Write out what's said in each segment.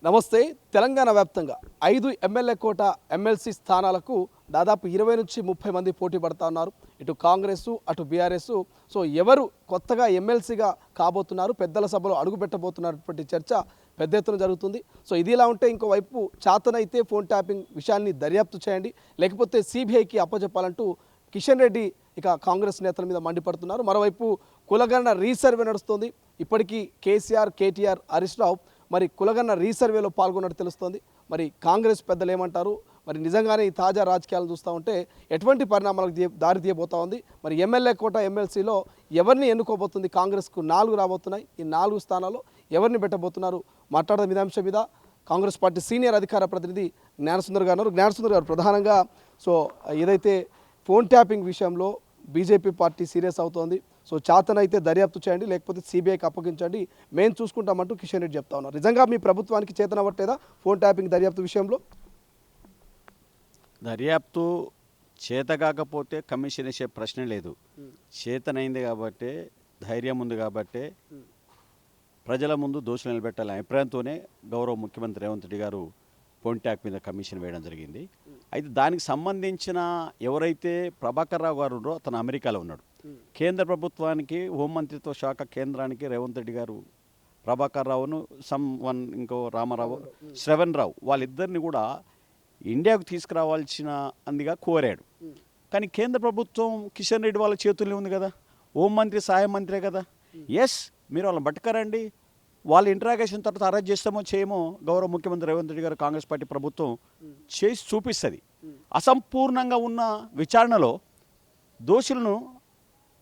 నమస్తే. తెలంగాణ వ్యాప్తంగా 5 ఎమ్మెల్యే కోట ఎమ్మెల్సీ స్థానాలకు దాదాపు 20 నుంచి 30 మంది పోటీ పడతా ఉన్నారు. ఇటు కాంగ్రెస్ అటు బీఆర్ఎస్. సో ఎవరు కొత్తగా ఎమ్మెల్సీగా కాబోతున్నారు, పెద్దల సభలో అడుగుపెట్టబోతున్నటువంటి చర్చ పెద్ద ఎత్తున జరుగుతుంది. సో ఇది ఇలా ఉంటే ఇంకోవైపు చాతనైతే ఫోన్ ట్యాపింగ్ విషయాన్ని దర్యాప్తు చేయండి, లేకపోతే సిబిఐకి అప్పచెప్పాలంటూ కిషన్ రెడ్డి ఇక కాంగ్రెస్ నేతల మీద మండిపడుతున్నారు. మరోవైపు కులగణన రీసర్వే నడుస్తుంది. ఇప్పటికీ కేసీఆర్, కేటీఆర్, హరీష్ రావు మరి కులగన్న రీసర్వేలో పాల్గొన్నట్టు తెలుస్తోంది. మరి కాంగ్రెస్ పెద్దలు ఏమంటారు, మరి నిజంగానే ఈ తాజా రాజకీయాలు చూస్తూ ఉంటే ఎటువంటి పరిణామాలకు దారి తీయబోతా ఉంది, మరి ఎమ్మెల్యే కోట ఎమ్మెల్సీలో ఎవరిని ఎన్నుకోబోతుంది కాంగ్రెస్కు 4 రాబోతున్నాయి. ఈ 4 స్థానాల్లో ఎవరిని పెట్టబోతున్నారు మాట్లాడదాం ఇదే అంశం మీద. కాంగ్రెస్ పార్టీ సీనియర్ అధికార ప్రతినిధి జ్ఞానసుందర్ గారు. జ్ఞానసుందర్ గారు, ప్రధానంగా సో ఏదైతే ఫోన్ ట్యాపింగ్ విషయంలో బీజేపీ పార్టీ సీరియస్ అవుతోంది. సో చాతనైతే దర్యాప్తు చేయండి, లేకపోతే సిబిఐకి అప్పగించండి, మేము చూసుకుంటామంటూ కిషన్ రెడ్డి చెప్తా ఉన్నారు. నిజంగా మీ ప్రభుత్వానికి చేతనవ్వట్లేదా ఫోన్ ట్యాపింగ్ దర్యాప్తు విషయంలో? దర్యాప్తు చేత కాకపోతే కమిషన్ వేసే ప్రశ్న లేదు. చేతనైంది కాబట్టి, ధైర్యం ఉంది కాబట్టి ప్రజల ముందు దోషులు నిలబెట్టాలనే అభిప్రాయంతోనే గౌరవ ముఖ్యమంత్రి రేవంత్ రెడ్డి గారు ఫోన్ ట్యాక్ మీద కమిషన్ వేయడం జరిగింది. అయితే దానికి సంబంధించిన ఎవరైతే ప్రభాకర్ రావు గారు ఉన్నారో అతను అమెరికాలో ఉన్నాడు. కేంద్ర ప్రభుత్వానికి హోంమంత్రిత్వ శాఖ కేంద్రానికి రేవంత్ రెడ్డి గారు ప్రభాకర్ రావును ఇంకో రామారావు, శ్రవణ్ రావు వాళ్ళిద్దరిని కూడా ఇండియాకు తీసుకురావాల్సిన అందిగా కోరాడు. కానీ కేంద్ర ప్రభుత్వం కిషన్ రెడ్డి వాళ్ళ చేతుల్లో ఉంది కదా, హోంమంత్రి సహాయ మంత్రే కదా. ఎస్, మీరు వాళ్ళని పట్టుకరండి, వాళ్ళ ఇంట్రాగేషన్ తర్వాత అరెస్ట్ చేస్తామో చేయమో గౌరవ ముఖ్యమంత్రి రేవంత్ రెడ్డి గారు కాంగ్రెస్ పార్టీ ప్రభుత్వం చేసి చూపిస్తుంది. అసంపూర్ణంగా ఉన్న విచారణలో దోషులను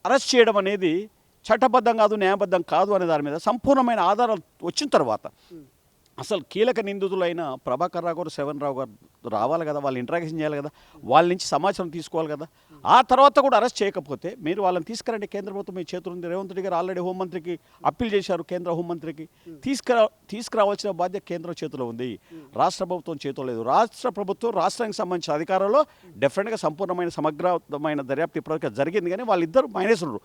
అరెస్ట్ చేయడం అనేది చట్టబద్ధం కాదు, న్యాయబద్ధం కాదు అనే దాని మీద సంపూర్ణమైన ఆధారాలు వచ్చిన తర్వాత అసలు కీలక నిందితులైన ప్రభాకర్ రావు గారు, శ్రవణ్ రావు గారు రావాలి కదా, వాళ్ళు ఇంట్రాగేషన్ చేయాలి కదా, వాళ్ళ నుంచి సమాచారం తీసుకోవాలి కదా. ఆ తర్వాత కూడా అరెస్ట్ చేయకపోతే మీరు వాళ్ళని తీసుకురండి, కేంద్ర ప్రభుత్వం మీ చేతులు ఉంది. రేవంత్ రెడ్డి గారు ఆల్రెడీ హోంమంత్రికి అప్పీల్ చేశారు, కేంద్ర హోంమంత్రికి. తీసుకురావాల్సిన బాధ్యత కేంద్రం చేతిలో ఉంది, రాష్ట్ర ప్రభుత్వం చేతిలో లేదు. రాష్ట్ర ప్రభుత్వం రాష్ట్రానికి సంబంధించిన అధికారంలో డెఫినెట్గా సంపూర్ణమైన సమగ్రమైన దర్యాప్తు ఇప్పటివరకు జరిగింది. కానీ వాళ్ళిద్దరు మైనస్ ఉన్నారు.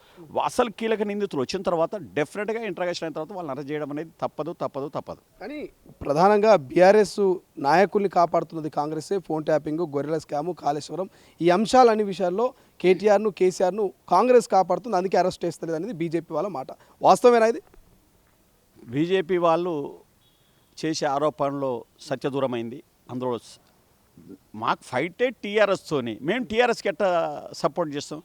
అసలు కీలక నిందితులు వచ్చిన తర్వాత డెఫినెట్గా ఇంట్రాగేషన్ అయిన తర్వాత వాళ్ళని అరెస్ట్ చేయడం అనేది తప్పదు. కానీ ప్రధానంగా బీఆర్ఎస్ నాయకుల్ని కాపాడుతున్నది కాంగ్రెసే. ఫోన్ ట్యాపింగ్, గొర్రెల స్కాము, కాళేశ్వరం, ఈ అంశాలన్ని విషయాల్లో కేటీఆర్ను, కేసీఆర్ను కాంగ్రెస్ కాపాడుతుంది, అందుకే అరెస్ట్ చేస్తలేదు అనేది బీజేపీ వాళ్ళ మాట. వాస్తవమేనా ఇది? బీజేపీ వాళ్ళు చేసే ఆరోపణలో సత్యదూరమైంది. అందులో మాకు ఫైటే టీఆర్ఎస్తోని, మేము టీఆర్ఎస్కి ఎట్లా సపోర్ట్ చేస్తాం?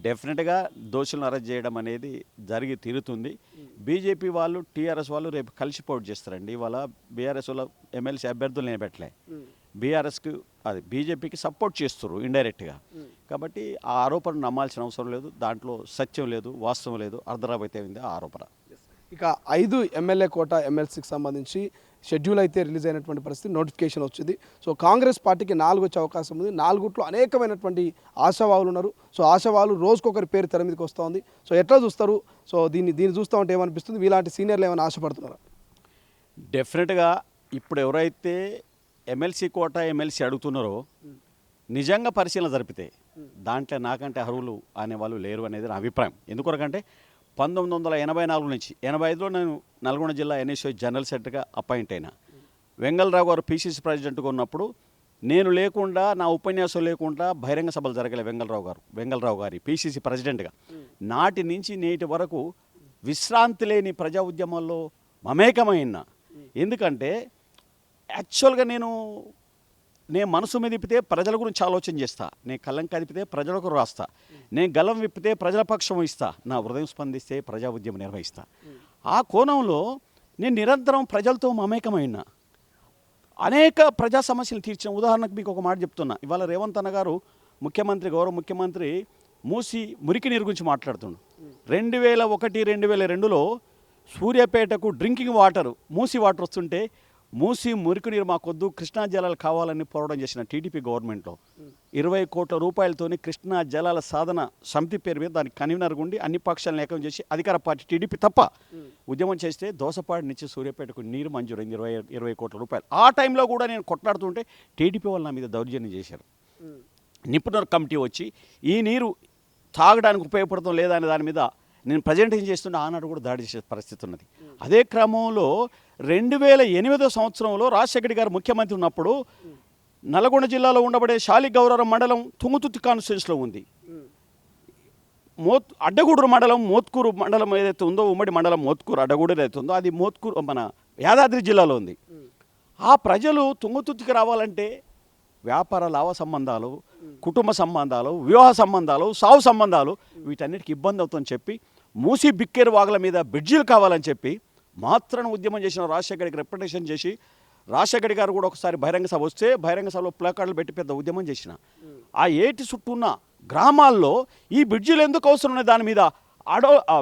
డెఫినెట్గా దోషులను అరెస్ట్ చేయడం అనేది జరిగి తీరుతుంది. బీజేపీ వాళ్ళు టీఆర్ఎస్ వాళ్ళు రేపు కలిసి పోటీ చేస్తారండి. ఇవాళ బీఆర్ఎస్ వాళ్ళ ఎమ్మెల్సీ అభ్యర్థులు నిలబెట్టలే, బీఆర్ఎస్కి అది బీజేపీకి సపోర్ట్ చేస్తారు ఇండైరెక్ట్గా. కాబట్టి ఆ ఆరోపణ నమ్మాల్సిన అవసరం లేదు, దాంట్లో సత్యం లేదు, వాస్తవం లేదు, అర్ధరాబైతే ఉంది ఆ ఆరోపణ. ఇక 5 ఎమ్మెల్యే కోట ఎమ్మెల్సీకి సంబంధించి షెడ్యూల్ అయితే రిలీజ్ అయినటువంటి పరిస్థితి, నోటిఫికేషన్ వచ్చింది. సో కాంగ్రెస్ పార్టీకి 4 వచ్చే అవకాశం ఉంది. 4 అనేకమైనటువంటి ఆశావాహులు ఉన్నారు. సో ఆశావాహులు రోజుకొకరి పేరు తెర మీదకి వస్తూ ఉంది. సో ఎట్లా చూస్తారు? సో దీన్ని చూస్తూ ఉంటే ఏమనిపిస్తుంది? వీలాంటి సీనియర్లు ఏమైనా ఆశపడుతున్నారా? డెఫినెట్గా ఇప్పుడు ఎవరైతే ఎమ్మెల్సీ కోట ఎమ్మెల్సీ అడుగుతున్నారో నిజంగా పరిశీలన జరిపితే దాంట్లో నాకంటే అర్హులు అనేవాళ్ళు లేరు అనేది నా అభిప్రాయం. ఎందుకొరకంటే 1984 నుంచి 85లో నేను నల్గొండ జిల్లా ఎన్ఎస్ఓ జనరల్ సెక్రటరీగా అపాయింట్ అయినా. వెంగళరావు గారు పీసీసీ ప్రెసిడెంట్గా ఉన్నప్పుడు నేను లేకుండా, నా ఉపన్యాసం లేకుండా బహిరంగ సభలు జరగలే. వెంగళరావు గారి పీసీసీ ప్రెసిడెంట్గా నాటి నుంచి నేటి వరకు విశ్రాంతి లేని ప్రజా ఉద్యమాల్లో మమేకమైన. ఎందుకంటే యాక్చువల్గా నేను మనసు మీద విప్పితే ప్రజల గురించి ఆలోచన చేస్తా, నేను కళ్ళం కదిపితే ప్రజలకు రాస్తా, నేను గలం విప్పితే ప్రజల పక్షం ఇస్తా, నా హృదయం స్పందిస్తే ప్రజా ఉద్యమం నిర్వహిస్తా. ఆ కోణంలో నేను నిరంతరం ప్రజలతో మమేకమైన అనేక ప్రజా సమస్యలు తీర్చిన. ఉదాహరణకు మీకు ఒక మాట చెప్తున్నా. ఇవాళ రేవంత్ అన్న గారు గౌరవ ముఖ్యమంత్రి మూసి మురికి నీరు గురించి మాట్లాడుతుండు. 2001-2002లో సూర్యాపేటకు డ్రింకింగ్ వాటర్, మూసి వాటర్ వస్తుంటే మూసి మురికి నీరు మాకొద్దు, కృష్ణా జలాలు కావాలని పోరాటం చేసిన టీడీపీ గవర్నమెంట్లో 20 కోట్ల రూపాయలతోని కృష్ణా జలాల సాధన సమితి పేరు మీద దానికి కన్వీనర్ గుండి అన్ని పక్షాలను ఏకం చేసి అధికార పార్టీ టీడీపీ తప్ప ఉద్యమం చేస్తే దోసపాడు నుంచి సూర్యాపేటకు నీరు మంజూరైంది 20 కోట్ల రూపాయలు. ఆ టైంలో కూడా నేను కొట్లాడుతుంటే టీడీపీ వాళ్ళు నా మీద దౌర్జన్యం చేశారు. నిపుణుల కమిటీ వచ్చి ఈ నీరు తాగడానికి ఉపయోగపడటం లేదా అనే దాని మీద నేను ప్రజెంట్ ఏం చేస్తున్నా ఆనాడు కూడా దాడి చేసే పరిస్థితి ఉన్నది. అదే క్రమంలో 2008 సంవత్సరంలో రాజశేఖర్ గారు ముఖ్యమంత్రి ఉన్నప్పుడు నల్గొండ జిల్లాలో ఉండబడే శాలిగౌరవరం మండలం తుంగతుర్తి కాన్స్టిట్యూన్సీలో ఉంది. అడ్డగూడూరు మండలం మోత్కూరు మండలం ఏదైతే ఉందో, ఉమ్మడి మండలం మోత్కూరు అడ్డగూడూరు ఏదైతే ఉందో అది మోత్కూరు మన యాదాద్రి జిల్లాలో ఉంది. ఆ ప్రజలు తుంగతుర్తికి రావాలంటే వ్యాపార లాభ సంబంధాలు, కుటుంబ సంబంధాలు, వివాహ సంబంధాలు, సాగు సంబంధాలు వీటన్నిటికి ఇబ్బంది అవుతుందని చెప్పి మూసి బిక్కేరు వాగుల మీద బ్రిడ్జీలు కావాలని చెప్పి మాత్రం ఉద్యమం చేసిన రాజశేఖర్కి రిప్రజెంటేషన్ చేసి రాజశేఖర్ గారు కూడా ఒకసారి బహిరంగ సభ వస్తే బహిరంగ సభలో ప్లకార్డులు పెట్టి పెద్ద ఉద్యమం చేసిన. ఆ ఏటి చుట్టూ ఉన్న గ్రామాల్లో ఈ బ్రిడ్జీలు ఎందుకు అవసరం ఉన్నాయి దాని మీద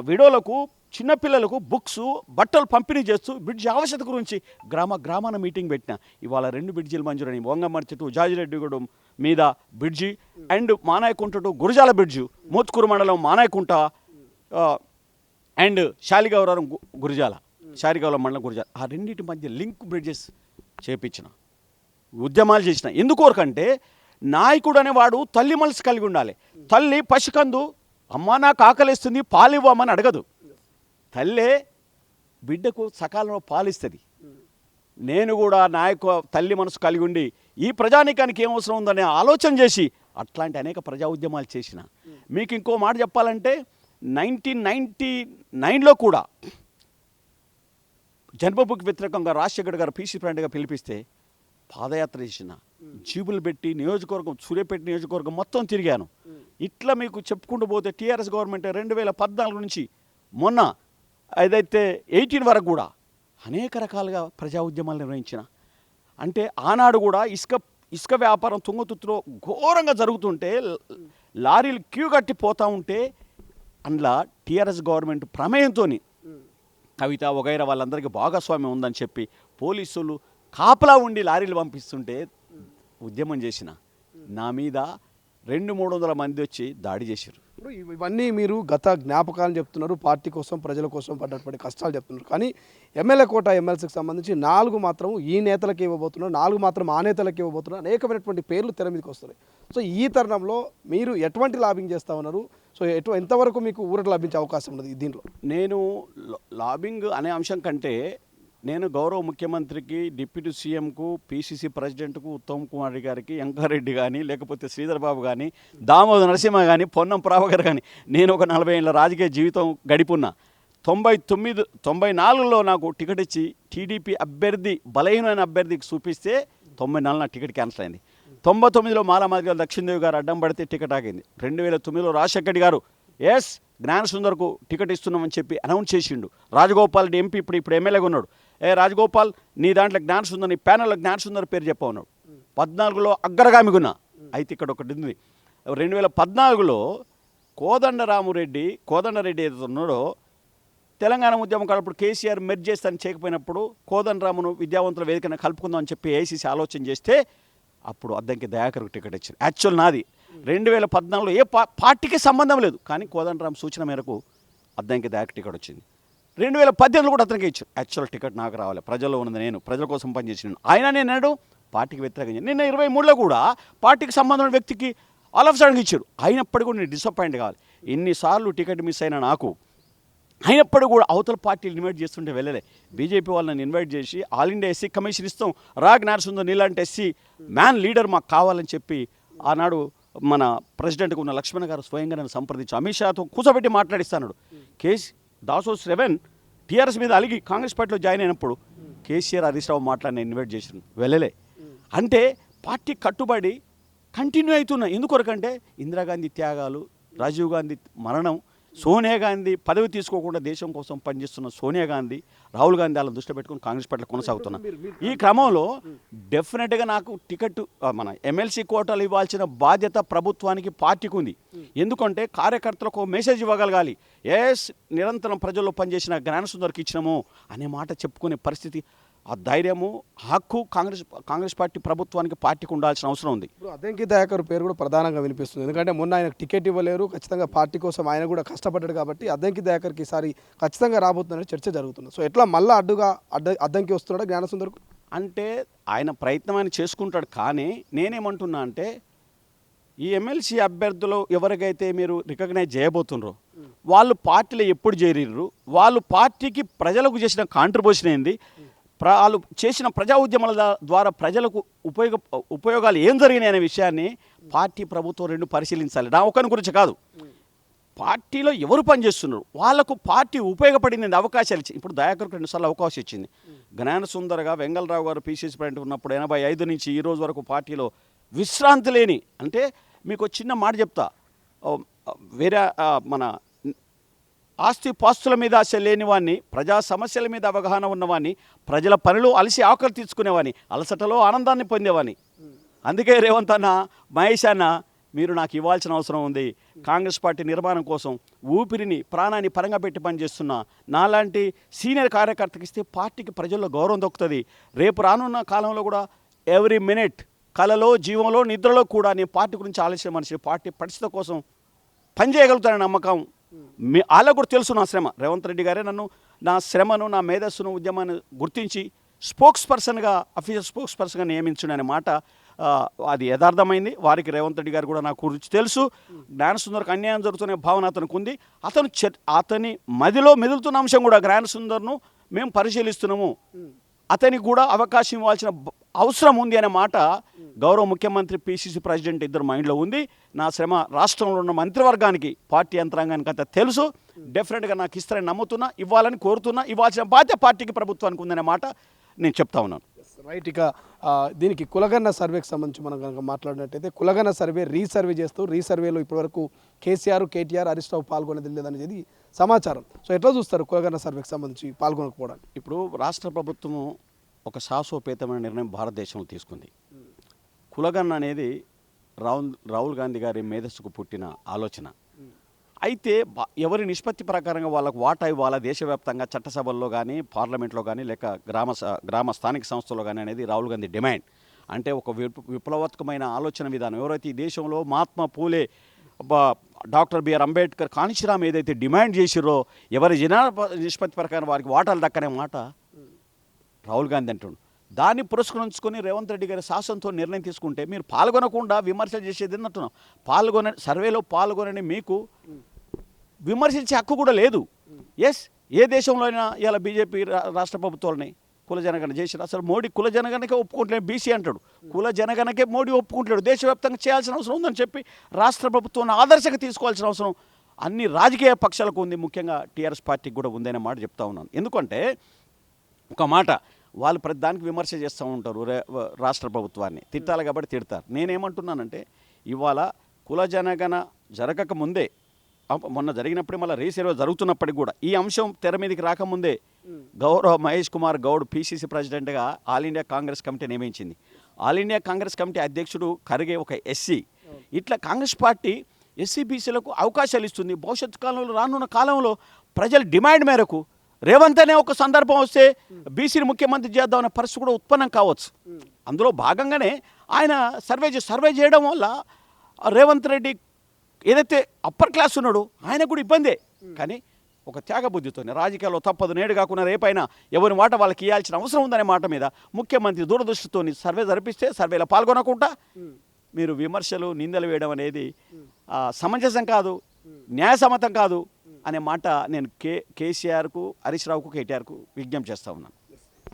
విడోలకు చిన్నపిల్లలకు బుక్స్ బట్టలు పంపిణీ చేస్తూ బ్రిడ్జి ఆవశ్యకత గురించి గ్రామాన మీటింగ్ పెట్టిన. ఇవాళ 2 బ్రిడ్జీలు మంజూరని వంగమర్చి టు జాజిరెడ్డిగూడెం మీద bridge and Manayakunta to Gurazala bridge, Mothkur మండలం మానాయకుంట అండ్ శాలిగౌరవరం గురజాల, శాలిగౌరవం మండలం గురజాల, ఆ రెండింటి మధ్య లింక్ బ్రిడ్జెస్ చేపించిన, ఉద్యమాలు చేసిన. ఎందుకోరకంటే నాయకుడు అనేవాడు తల్లి మనసు కలిగి ఉండాలి. తల్లి పసికందు అమ్మ నాకు ఆకలిస్తుంది పాలివ్వమని అడగదు. తల్లే బిడ్డకు సకాలంలో పాలిస్తుంది. నేను కూడా తల్లి మనసు కలిగి ఉండి ఈ ప్రజానీకానికి ఏం అవసరం ఉందనే ఆలోచన చేసి అట్లాంటి అనేక ప్రజా ఉద్యమాలు చేసిన. మీకు ఇంకో మాట చెప్పాలంటే 1999లో కూడా జన్మభూమికి వ్యతిరేకంగా రాజశేఖర్ గారు పీసీ ప్రెసిడెంట్గా పిలిపిస్తే పాదయాత్ర చేసిన, జీబులు పెట్టి నియోజకవర్గం సూర్యాపేట నియోజకవర్గం మొత్తం తిరిగాను. ఇట్లా మీకు చెప్పుకుంటూ పోతే టీఆర్ఎస్ గవర్నమెంట్ 2014 నుంచి మొన్న ఏదైతే 18 వరకు కూడా అనేక రకాలుగా ప్రజా ఉద్యమాలు నిర్వహించిన. అంటే ఆనాడు కూడా ఇసుక వ్యాపారం తుంగతుర్తిలో ఘోరంగా జరుగుతుంటే లారీలు క్యూ కట్టి పోతూ ఉంటే అందులో టీఆర్ఎస్ గవర్నమెంట్ ప్రమేయంతో కవిత వగైరా వాళ్ళందరికీ భాగస్వామ్యం ఉందని చెప్పి పోలీసులు కాపలా ఉండి లారీలు పంపిస్తుంటే ఉద్యమం చేసిన. నా మీద 200-300 మంది వచ్చి దాడి చేశారు. ఇప్పుడు ఇవన్నీ మీరు గత జ్ఞాపకాలు చెప్తున్నారు, పార్టీ కోసం ప్రజల కోసం పడ్డటువంటి కష్టాలు చెప్తున్నారు. కానీ ఎమ్మెల్యే కోట ఎమ్మెల్సీకి సంబంధించి 4 మాత్రం ఈ నేతలకు ఇవ్వబోతున్నారు, 4 మాత్రం ఆ నేతలకు ఇవ్వబోతున్నారు, అనేకమైనటువంటి పేర్లు తెర మీదకి వస్తున్నాయి. సో ఈ తరుణంలో మీరు ఎటువంటి లాబింగ్ చేస్తూ ఉన్నారు? సో ఎంతవరకు మీకు ఊరట లభించే అవకాశం ఉన్నది దీంట్లో? నేను లాబింగ్ అనే అంశం కంటే నేను గౌరవ ముఖ్యమంత్రికి, డిప్యూటీ సీఎంకు, పీసీసీ ప్రెసిడెంట్కు, ఉత్తమ్ కుమార్ రెడ్డి గారికి, వెంకరెడ్డి కానీ, లేకపోతే శ్రీధర్ బాబు కానీ, దామోదర్ నరసింహ కానీ, పొన్నం ప్రభాకర్ కానీ, నేను ఒక 40 ఏళ్ళ రాజకీయ జీవితం గడిపున్నా. 94లో నాకు టికెట్ ఇచ్చి టీడీపీ అభ్యర్థి బలహీనమైన అభ్యర్థికి చూపిస్తే 94 నా టికెట్ క్యాన్సిల్ అయింది. 99లో మాలామాదిగల లక్ష్మీదేవి గారు అడ్డం పడితే టికెట్ ఆగింది. 2009లో రాజశేఖర్ గారు జ్ఞానసుందర్కు టికెట్ ఇస్తున్నామని చెప్పి అనౌన్స్ చేసిండు. రాజగోపాల్ రెడ్డి ఎంపీ ఇప్పుడు ఎమ్మెల్యేగా ఉన్నాడు. రాజగోపాల్ నీ దాంట్లో జ్ఞానసుందర్, నీ ప్యానెల్లో జ్ఞానసుందర్ పేరు చెప్పన్నాడు. 14లో అగ్రగామిగా ఉన్నా. అయితే ఇక్కడ ఒకటి ఉంది. 2014లో కోదండరెడ్డి ఏదైతే ఉన్నాడో తెలంగాణ ఉద్యమం కాలప్పుడు కేసీఆర్ మెర్జ్ చేస్తాను చేయకపోయినప్పుడు కోదండరామును విద్యావంతుల వేదికను కలుపుకుందాం అని చెప్పి ఏఐసీసీ ఆలోచన చేస్తే అప్పుడు అద్దంకి దయాకర్కు టికెట్ ఇచ్చింది. యాక్చువల్ నాది 2014లో ఏ పార్టీకి సంబంధం లేదు, కానీ కోదండరామ్ సూచన మేరకు అద్దంకి దయాకర్ టికెట్ వచ్చింది. 2018లో కూడా అతనికి ఇచ్చారు. యాక్చువల్ టికెట్ నాకు రావాలి, ప్రజల్లో ఉన్నది, నేను ప్రజల కోసం పనిచేసిన ఆయన. నేను పార్టీకి వ్యతిరేకంగా నిన్న 23లో కూడా పార్టీకి సంబంధం ఉన్న వ్యక్తికి ఆల్ ఆఫ్ సడన్గా ఇచ్చారు. అయినప్పటికీ కూడా నేను డిసప్పాయింట్ కావాలి. ఎన్నిసార్లు టికెట్ మిస్ అయినా నాకు, అయినప్పటికీ కూడా అవతల పార్టీలు ఇన్వైట్ చేస్తుంటే వెళ్ళలే. బీజేపీ వాళ్ళని ఇన్వైట్ చేసి ఆల్ ఇండియా ఎస్సీ కమిషన్ ఇస్తాం, జ్ఞానసుందర్ నీలాంటి ఎస్సీ మ్యాన్ లీడర్ మాకు కావాలని చెప్పి ఆనాడు మన ప్రెసిడెంట్గా ఉన్న లక్ష్మణ్ గారు స్వయంగా నన్ను సంప్రదించి అమిత్ షాతో కూర్చోబెట్టి మాట్లాడిస్తాడు. దాసో 7 టీఆర్ఎస్ మీద అలిగి కాంగ్రెస్ పార్టీలో జాయిన్ అయినప్పుడు కేసీఆర్ హరీష్ రావు మాట్లాడిన ఇన్వైట్ చేసిన వెళ్ళలే. అంటే పార్టీ కట్టుబడి కంటిన్యూ అవుతున్నాయి. ఎందుకొరకంటే ఇందిరాగాంధీ త్యాగాలు, రాజీవ్ గాంధీ మరణం, సోనియా గాంధీ పదవి తీసుకోకుండా దేశం కోసం పనిచేస్తున్న సోనియా గాంధీ, రాహుల్ గాంధీ వాళ్ళని దృష్టి పెట్టుకుని కాంగ్రెస్ పార్టీలో కొనసాగుతున్నా. ఈ క్రమంలో డెఫినెట్గా నాకు టికెట్ మన ఎమ్మెల్సీ కోటాలు ఇవ్వాల్సిన బాధ్యత ప్రభుత్వానికి, పార్టీకి ఉంది. ఎందుకంటే కార్యకర్తలకు మెసేజ్ ఇవ్వగలగాలి. నిరంతరం ప్రజల్లో పనిచేసిన జ్ఞానసుందర్కి ఇచ్చినాము అనే మాట చెప్పుకునే పరిస్థితి, ఆ ధైర్యము, హక్కు కాంగ్రెస్ పార్టీ ప్రభుత్వానికి, పార్టీకి ఉండాల్సిన అవసరం ఉంది. ఇప్పుడు అద్దంకి దయాకర్ పేరు కూడా ప్రధానంగా వినిపిస్తుంది. ఎందుకంటే మొన్న ఆయనకు టికెట్ ఇవ్వలేరు, ఖచ్చితంగా పార్టీ కోసం ఆయన కూడా కష్టపడ్డాడు కాబట్టి అద్దంకి దయాకర్కి ఈసారి ఖచ్చితంగా రాబోతుందనే చర్చ జరుగుతుంది. సో ఎట్లా మళ్ళీ అద్దంకి వస్తున్నాడు జ్ఞానసుందర్కు? అంటే ఆయన ప్రయత్నం ఆయన చేసుకుంటాడు. కానీ నేనేమంటున్నా అంటే ఈ ఎమ్మెల్సీ అభ్యర్థులు ఎవరికైతే మీరు రికగ్నైజ్ చేయబోతున్నారో వాళ్ళు పార్టీలో ఎప్పుడు చేరిర్రు, వాళ్ళు పార్టీకి ప్రజలకు చేసిన కాంట్రిబ్యూషన్ ఏంది, వాళ్ళు చేసిన ప్రజా ఉద్యమాల ద్వారా ప్రజలకు ఉపయోగాలు ఏం జరిగినాయి అనే విషయాన్ని పార్టీ ప్రభుత్వం రెండు పరిశీలించాలి. నా ఒకరి గురించి కాదు, పార్టీలో ఎవరు పనిచేస్తున్నారు, వాళ్ళకు పార్టీ ఉపయోగపడింది అవకాశాలు ఇచ్చింది. ఇప్పుడు దయాకర్కు 2 సార్లు అవకాశం ఇచ్చింది. జ్ఞాన సుందరగా వెంగళరావు గారు పిసిసి ప్రెసిడెంట్ ఉన్నప్పుడు 85 నుంచి ఈ రోజు వరకు పార్టీలో విశ్రాంతి లేని, అంటే మీకు చిన్న మాట చెప్తా, వేరే మన ఆస్తి పాస్తుల మీద ఆశ లేనివాడిని, ప్రజా సమస్యల మీద అవగాహన ఉన్నవాడిని, ప్రజల పనులు అలసి ఆకలి తీర్చుకునేవాడిని, అలసటలో ఆనందాన్ని పొందేవాడిని. అందుకే రేవంత్ అన్న, మహేష్ అన్న, మీరు నాకు ఇవ్వాల్సిన అవసరం ఉంది. కాంగ్రెస్ పార్టీ నిర్మాణం కోసం ఊపిరిని ప్రాణాన్ని పరంగా పెట్టి పనిచేస్తున్నా నాలాంటి సీనియర్ కార్యకర్తకి ఇస్తే పార్టీకి ప్రజల్లో గౌరవం దొక్కుతుంది. రేపు రానున్న కాలంలో కూడా ఎవ్రీ మినిట్ కలలో, జీవంలో, నిద్రలో కూడా నేను పార్టీ గురించి ఆలోచన మనిషి, పార్టీ పరిస్థితి కోసం పనిచేయగలుగుతానని నమ్మకం వాళ్ళకు కూడా తెలుసు. నా శ్రమ, రేవంత్ రెడ్డి గారే నన్ను, నా శ్రమను, నా మేధస్సును, ఉద్యమాన్ని గుర్తించి స్పోక్స్ పర్సన్గా, అఫీషియల్ స్పోక్స్ పర్సన్గా నియమించుడనే మాట అది యథార్థమైంది. వారికి రేవంత్ రెడ్డి గారు కూడా నాకు గురించి తెలుసు. జ్ఞానసుందర్కి అన్యాయం జరుగుతున్న భావన అతనికి ఉంది. అతని మదిలో మెదులుతున్న అంశం కూడా జ్ఞానసుందర్ను మేము పరిశీలిస్తున్నాము, అతనికి కూడా అవకాశం ఇవ్వాల్సిన అవసరం ఉంది అనే మాట గౌరవ ముఖ్యమంత్రి, పిసిసి ప్రెసిడెంట్ ఇద్దరు మైండ్లో ఉంది. నా శ్రమ రాష్ట్రంలో ఉన్న మంత్రివర్గానికి, పార్టీ యంత్రాంగానికి అంతా తెలుసు. డెఫినెట్గా నాకు ఇస్తారని నమ్ముతున్నా, ఇవ్వాలని కోరుతున్నా. ఇవ్వాల్సిన బాధ్యత పార్టీకి, ప్రభుత్వానికి ఉందనే మాట నేను చెప్తా ఉన్నాను. రైట్. ఇక దీనికి కులగన్న సర్వేకి సంబంధించి మనం కనుక మాట్లాడినట్టయితే, కులగన్న సర్వే రీసర్వే చేస్తూ, రీసర్వేలో ఇప్పటివరకు కేసీఆర్, కేటీఆర్, హరీష్ రావు పాల్గొనేది లేదనేది సమాచారం. సో ఎట్లా చూస్తారు కులగన్న సర్వేకి సంబంధించి పాల్గొనకపోవడానికి? ఇప్పుడు రాష్ట్ర ప్రభుత్వము ఒక సాహసోపేతమైన నిర్ణయం భారతదేశంలో తీసుకుంది. కులగన్న అనేది రాహుల్ గాంధీ గారి మేధస్సుకు పుట్టిన ఆలోచన. అయితే ఎవరి నిష్పత్తి ప్రకారంగా వాళ్ళకు వాటా ఇవ్వాలా దేశవ్యాప్తంగా చట్టసభల్లో కానీ, పార్లమెంట్లో కానీ, లేక గ్రామ స్థానిక సంస్థల్లో కానీ అనేది రాహుల్ గాంధీ డిమాండ్. అంటే ఒక విప్లవాత్మకమైన ఆలోచన విధానం. ఎవరైతే ఈ దేశంలో మహాత్మా పూలే, డాక్టర్ బిఆర్ అంబేద్కర్, కాంశీరామ్ ఏదైతే డిమాండ్ చేసిరో, ఎవరి జనాభా నిష్పత్తి ప్రకారం వారికి వాటాలు దక్కనే మాట రాహుల్ గాంధీ అంటుండు. దాన్ని పురస్కరించుకొని రేవంత్ రెడ్డి గారి శాసనంతో నిర్ణయం తీసుకుంటే, మీరు పాల్గొనకుండా విమర్శలు చేసేది అంటున్నాం. సర్వేలో పాల్గొనని మీకు విమర్శించే హక్కు కూడా లేదు. ఎస్, ఏ దేశంలో అయినా ఇలా బీజేపీ రాష్ట్ర ప్రభుత్వాలని కుల జనగణన చేసిరు. అసలు మోడీ కుల జనగణనకే ఒప్పుకుంటలేడు, బీసీ అంటాడు. కుల జనగణనకే మోడీ ఒప్పుకుంటాడు. దేశవ్యాప్తంగా చేయాల్సిన అవసరం ఉందని చెప్పి రాష్ట్ర ప్రభుత్వాన్ని ఆదర్శంగా తీసుకోవాల్సిన అవసరం అన్ని రాజకీయ పక్షాలకు ఉంది, ముఖ్యంగా టీఆర్ఎస్ పార్టీకి కూడా ఉందనే మాట చెప్తా ఉన్నాను. ఎందుకంటే ఒక మాట, వాళ్ళు ప్రతి దానికి విమర్శ చేస్తూ ఉంటారు, రాష్ట్ర ప్రభుత్వాన్ని తిట్టాలి కాబట్టి తిడతారు. నేనేమంటున్నానంటే, ఇవాళ కుల జనగణన జరగక ముందే, మొన్న జరిగినప్పుడే మళ్ళీ రీసర్వే జరుగుతున్నప్పటికి కూడా ఈ అంశం తెర మీదకి రాకముందే గౌరవ మహేష్ కుమార్ గౌడ్ పిసిసి ప్రెసిడెంట్గా ఆల్ ఇండియా కాంగ్రెస్ కమిటీ నియమించింది. ఆల్ ఇండియా కాంగ్రెస్ కమిటీ అధ్యక్షుడు ఖర్గే ఒక ఎస్సీ. ఇట్లా కాంగ్రెస్ పార్టీ ఎస్సీ బీసీలకు అవకాశాలు ఇస్తుంది. భవిష్యత్తు కాలంలో, రానున్న కాలంలో ప్రజల డిమాండ్ మేరకు రేవంత్ అనే ఒక సందర్భం వస్తే బీసీని ముఖ్యమంత్రి చేద్దామనే పరిస్థితి కూడా ఉత్పన్నం కావచ్చు. అందులో భాగంగానే ఆయన సర్వే చేయడం వల్ల రేవంత్ రెడ్డి ఏదైతే అప్పర్ క్లాస్ ఉన్నాడో ఆయన కూడా ఇబ్బందే. కానీ ఒక త్యాగబుద్ధితోనే రాజకీయాల్లో తప్పదు, నేడు కాకుండా రేపైనా ఎవరి మాట వాళ్ళకి ఇవ్వాల్సిన అవసరం ఉందనే మాట మీద ముఖ్యమంత్రి దూరదృష్టితో సర్వే జరిపిస్తే, సర్వేలో పాల్గొనకుండా మీరు విమర్శలు, నిందలు వేయడం అనేది సమంజసం కాదు, న్యాయసమ్మతం కాదు అనే మాట నేను కేసీఆర్కు, హరీష్ రావుకు, కేటీఆర్కు విజ్ఞప్తి చేస్తూ ఉన్నాను.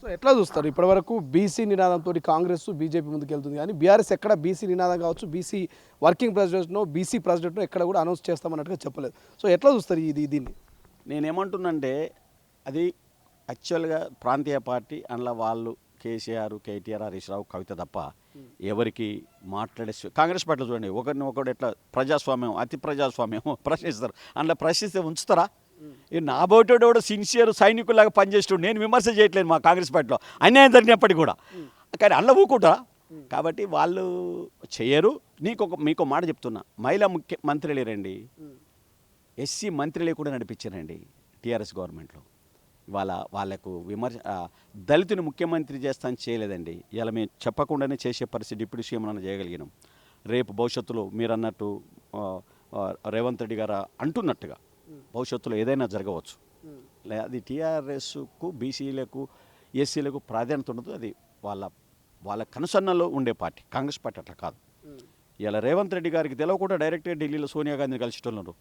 సో ఎట్లా చూస్తారు? ఇప్పటివరకు బీసీ నినాదంతో కాంగ్రెస్, బీజేపీ ముందుకెళ్తుంది, కానీ బీఆర్ఎస్ ఎక్కడ బీసీ నినాదం కావచ్చు, బీసీ వర్కింగ్ ప్రెసిడెంట్నో, బీసీ ప్రెసిడెంట్నో ఎక్కడ కూడా అనౌన్స్ చేస్తామన్నట్టుగా చెప్పలేదు. సో ఎట్లా చూస్తారు దీన్ని? నేనేమంటున్నానంటే, అది యాక్చువల్గా ప్రాంతీయ పార్టీ, అందులో వాళ్ళు కేసీఆర్, కేటీఆర్, హరీష్ రావు, కవిత తప్ప ఎవరికి మాట్లాడే కాంగ్రెస్ పార్టీలో చూడండి, ఒకటి ఎట్లా ప్రజాస్వామ్యం, అతి ప్రజాస్వామ్యం ప్రశ్నిస్తారు. అందులో ప్రశ్నిస్తే ఉంచుతారా? నా బోటోడు కూడా సిన్సియర్ సైనికుల్లాగా పనిచేస్తాడు. నేను విమర్శ చేయట్లేదు మా కాంగ్రెస్ పార్టీలో అన్యాయం జరిగినప్పటికీ కూడా, కానీ అందులో ఊకుంటారా? కాబట్టి వాళ్ళు చేయరు. మీకు మాట చెప్తున్నా, మహిళా మంత్రి లేరండి, ఎస్సీ మంత్రులే కూడా నడిపించారండి టీఆర్ఎస్ గవర్నమెంట్లో. వాళ్ళకు దళితుని ముఖ్యమంత్రి చేస్తాను చేయలేదండి. ఇలా మేము చెప్పకుండానే చేసే పరిస్థితి డిప్యూటీ సీఎం అన్న చేయగలిగినాం. రేపు భవిష్యత్తులో మీరు అన్నట్టు రేవంత్ రెడ్డి గారు అంటున్నట్టుగా భవిష్యత్తులో ఏదైనా జరగవచ్చు. అది టీఆర్ఎస్కు, బీసీలకు, ఎస్సీలకు ప్రాధాన్యత ఉండదు. అది వాళ్ళ కనుసన్నల్లో ఉండే పార్టీ. కాంగ్రెస్ పార్టీ అట్లా కాదు. ఇలా రేవంత్ రెడ్డి గారికి తెలవకుండా డైరెక్ట్గా ఢిల్లీలో సోనియా గాంధీని కలిసేటోళ్ళు.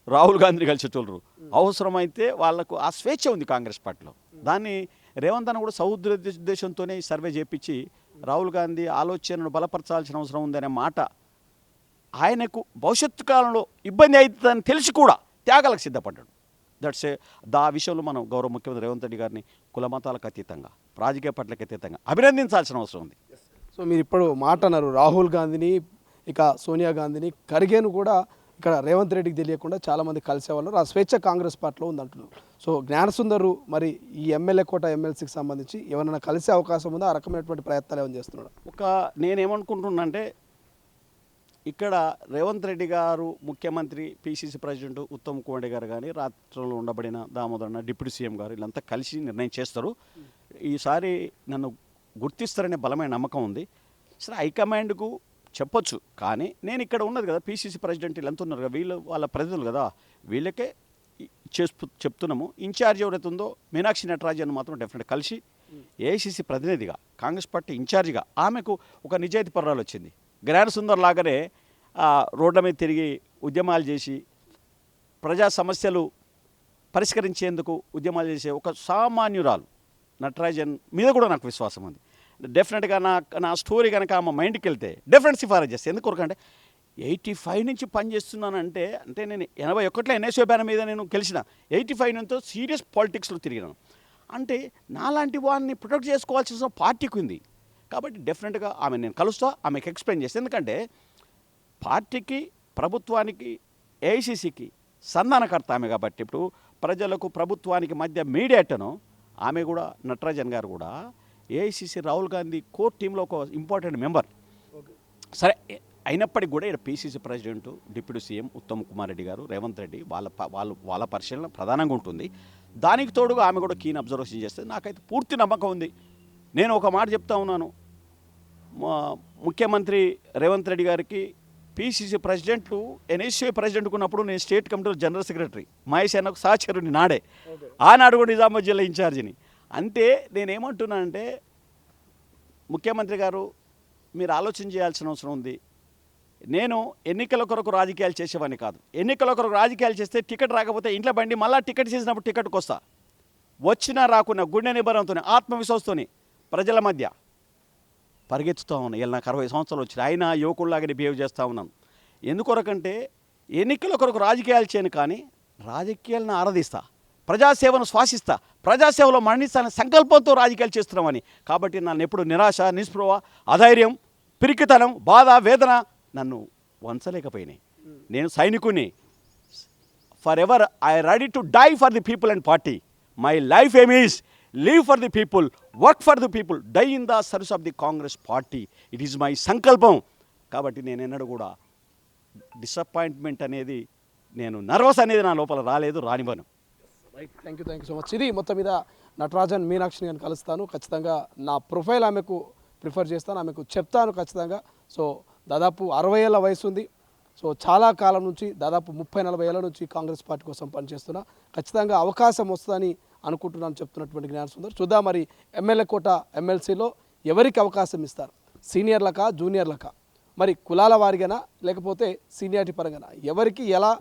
రాహుల్ గాంధీని కలిసేటోళ్ళు. అవసరమైతే వాళ్ళకు ఆ స్వేచ్ఛ ఉంది కాంగ్రెస్ పార్టీలో. దాన్ని రేవంత్ అన్న కూడా సౌద్దేశంతోనే ఈ సర్వే చేపించి రాహుల్ గాంధీ ఆలోచనను బలపరచాల్సిన అవసరం ఉందనే మాట, ఆయనకు భవిష్యత్తు కాలంలో ఇబ్బంది అవుతుందని తెలిసి కూడా త్యాగాలకు సిద్ధపడ్డాడు. ఆ విషయంలో మనం గౌరవ ముఖ్యమంత్రి రేవంత్ రెడ్డి గారిని కుల మతాలకు అతీతంగా, రాజకీయ పార్టీలకు అతీతంగా అభినందించాల్సిన అవసరం ఉంది. సో మీరు ఇప్పుడు మాట అన్నారు, రాహుల్ గాంధీని ఇక సోనియా గాంధీని ఖర్గేను కూడా ఇక్కడ రేవంత్ రెడ్డికి తెలియకుండా చాలామంది కలిసేవాళ్ళు. ఆ స్వేచ్ఛ కాంగ్రెస్ పార్టీలో ఉందంటున్నారు. సో జ్ఞానసుందరు మరి ఈ ఎమ్మెల్యే కోట ఎమ్మెల్సీకి సంబంధించి ఏమైనా కలిసే అవకాశం ఉందా? ఆ రకమైనటువంటి ప్రయత్నాలు ఏమైనా చేస్తున్నాడు? నేనేమనుకుంటున్నానంటే, ఇక్కడ రేవంత్ రెడ్డి గారు ముఖ్యమంత్రి, పిసిసి ప్రెసిడెంట్ ఉత్తమ్ కుమార్ రెడ్డి గారు కానీ, రాష్ట్రంలో ఉండబడిన దామోదరన్న డిప్యూటీ సీఎం గారు వీళ్ళంతా కలిసి నిర్ణయం చేస్తారు. ఈసారి నన్ను గుర్తిస్తారనే బలమైన నమ్మకం ఉంది. సరే, హైకమాండ్కు చెప్పొచ్చు, కానీ నేను ఇక్కడ ఉన్నది కదా, పిసిసి ప్రెసిడెంట్ వీళ్ళంతా ఉన్నారు కదా, వాళ్ళ ప్రతినిధులు కదా, వీళ్ళకే చెప్తున్నాము. ఇన్ఛార్జ్ ఎవరైతే ఉందో మీనాక్షి నటరాజన్ మాత్రం డెఫినెట్ కలిసి ఏఐసిసి ప్రతినిధిగా, కాంగ్రెస్ పార్టీ ఇన్ఛార్జిగా ఆమెకు ఒక నిజాయితీ పర్రాలు వచ్చింది. జ్ఞానసుందర్ లాగానే రోడ్ల మీద తిరిగి ఉద్యమాలు చేసి ప్రజా సమస్యలు పరిష్కరించేందుకు ఉద్యమాలు చేసే ఒక సామాన్యురాలు నటరాజన్ మీద కూడా నాకు విశ్వాసం ఉంది. డెఫినెట్గా నా స్టోరీ కనుక ఆమె మైండ్కి వెళ్తే డెఫినెట్ సిఫారసు చేస్తే. ఎందుకొరకంటే 85 నుంచి పనిచేస్తున్నానంటే నేను 81లో ఎన్ఎస్ఓ బ్యానర్ మీద నేను గెలిచిన, 85 నుంచో సీరియస్ పాలిటిక్స్లో తిరిగినాను. అంటే నాలాంటి వాడిని ప్రొటెక్ట్ చేసుకోవాల్సిన పార్టీకి ఉంది. కాబట్టి డెఫినెట్గా ఆమె నేను కలుస్తా, ఆమెకు ఎక్స్ప్లెయిన్ చేస్తాను. ఎందుకంటే పార్టీకి, ప్రభుత్వానికి, ఏఐసిసికి సంధానకర్త ఆమె. కాబట్టి ఇప్పుడు ప్రజలకు, ప్రభుత్వానికి మధ్య మీడియేటను ఆమె కూడా, నటరాజన్ గారు కూడా ఏఐసిసి రాహుల్ గాంధీ కోర్ టీంలో ఒక ఇంపార్టెంట్ మెంబర్. సరే, అయినప్పటికీ కూడా ఇక్కడ PCC president, deputy CM Uttam Kumar Reddy గారు, రేవంత్ రెడ్డి వాళ్ళ పరిశీలన ప్రధానంగా ఉంటుంది. దానికి తోడుగా ఆమె కూడా కీన్ అబ్జర్వేషన్ చేస్తే నాకైతే పూర్తి నమ్మకం ఉంది. నేను ఒక మాట చెప్తా ఉన్నాను, ముఖ్యమంత్రి రేవంత్ రెడ్డి గారికి పిసిసి ప్రెసిడెంట్, ఎన్ఎస్ఏ ప్రెసిడెంట్ ఉన్నప్పుడు నేను స్టేట్ కమిటీలో జనరల్ సెక్రటరీ, మహేష్ అన్నకు సహచరుని నాడే, ఆనాడు కూడా నిజామాబాద్ జిల్లా ఇన్ఛార్జిని. అంటే నేనేమంటున్నానంటే, ముఖ్యమంత్రి గారు మీరు ఆలోచన చేయాల్సిన అవసరం ఉంది. నేను ఎన్నికల కొరకు రాజకీయాలు చేసేవాడిని కాదు. ఎన్నికల కొరకు రాజకీయాలు చేస్తే టికెట్ రాకపోతే ఇంట్లో బండి మళ్ళీ టికెట్ చేసినప్పుడు టికెట్కి వస్తా. వచ్చినా రాకున్నా గుండె నిబరంతో, ఆత్మవిశ్వాసంతో ప్రజల మధ్య పరిగెత్తుతూ ఉన్నాను. ఇలా నాకు 60 సంవత్సరాలు వచ్చినాయి, అయినా యువకుల్లాగానే బిహేవ్ చేస్తూ ఉన్నాను. ఎందుకొరకంటే ఎన్నికల కొరకు రాజకీయాలు చేయను, కానీ రాజకీయాలను ఆరాధిస్తా, ప్రజాసేవను శ్వాసిస్తా, ప్రజాసేవలో మరణిస్తానని సంకల్పంతో రాజకీయాలు చేస్తున్నామని. కాబట్టి నన్ను ఎప్పుడు నిరాశ, నిస్పృహ, అధైర్యం, పిరికితనం, బాధ, వేదన నన్ను వంచలేకపోయినాయి. నేను సైనికుని. For ever I ready to die for the people and party. My life aim is live for the people, work for the people, die in the service of the Congress party. It is my సంకల్పం. కాబట్టి నేను ఎన్నడూ కూడా disappointment అనేది, నేను nervous అనేది నా లోపల రాలేదు, రానివ్వను. Right, thank you so much. ఇది మొత్తం మీద నటరాజన్ మీనాక్షిని నేను కలుస్తాను. ఖచ్చితంగా నా ప్రొఫైల్ ఆమెకు ప్రిఫర్ చేస్తాను, ఆమెకు చెప్తాను ఖచ్చితంగా. సో దాదాపు 60 ఏళ్ళ వయసు ఉంది. సో చాలా కాలం నుంచి, దాదాపు 30-40 ఏళ్ళ నుంచి కాంగ్రెస్ పార్టీ కోసం పనిచేస్తున్నా. ఖచ్చితంగా అవకాశం వస్తుందని అనుకుంటున్నాను చెప్తున్నటువంటి జ్ఞానసుందర్. చూద్దాం మరి ఎమ్మెల్యే కోట ఎమ్మెల్సీలో ఎవరికి అవకాశం ఇస్తారు, సీనియర్లకా జూనియర్లకా, మరి కులాల వారిగానా లేకపోతే సీనియారిటీ పరంగానా, ఎవరికి ఎలా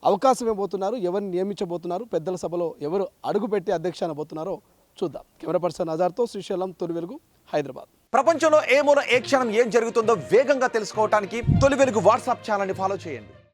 అవకాశం ఇవ్వబోతున్నారు, ఎవరిని నియమించబోతున్నారు, పెద్దల సభలో ఎవరు అడుగుపెట్టి అధ్యక్ష అనబోతున్నారో చూద్దాం. కెమెరా పర్సన్ అజార్తో శ్రీశైలం, తొలి వెలుగు, హైదరాబాద్. ప్రపంచంలో ఏ మూల ఏ క్షణం ఏం జరుగుతుందో వేగంగా తెలుసుకోవడానికి తొలి వెలుగు వాట్సాప్ ఛానల్ని ఫాలో చేయండి.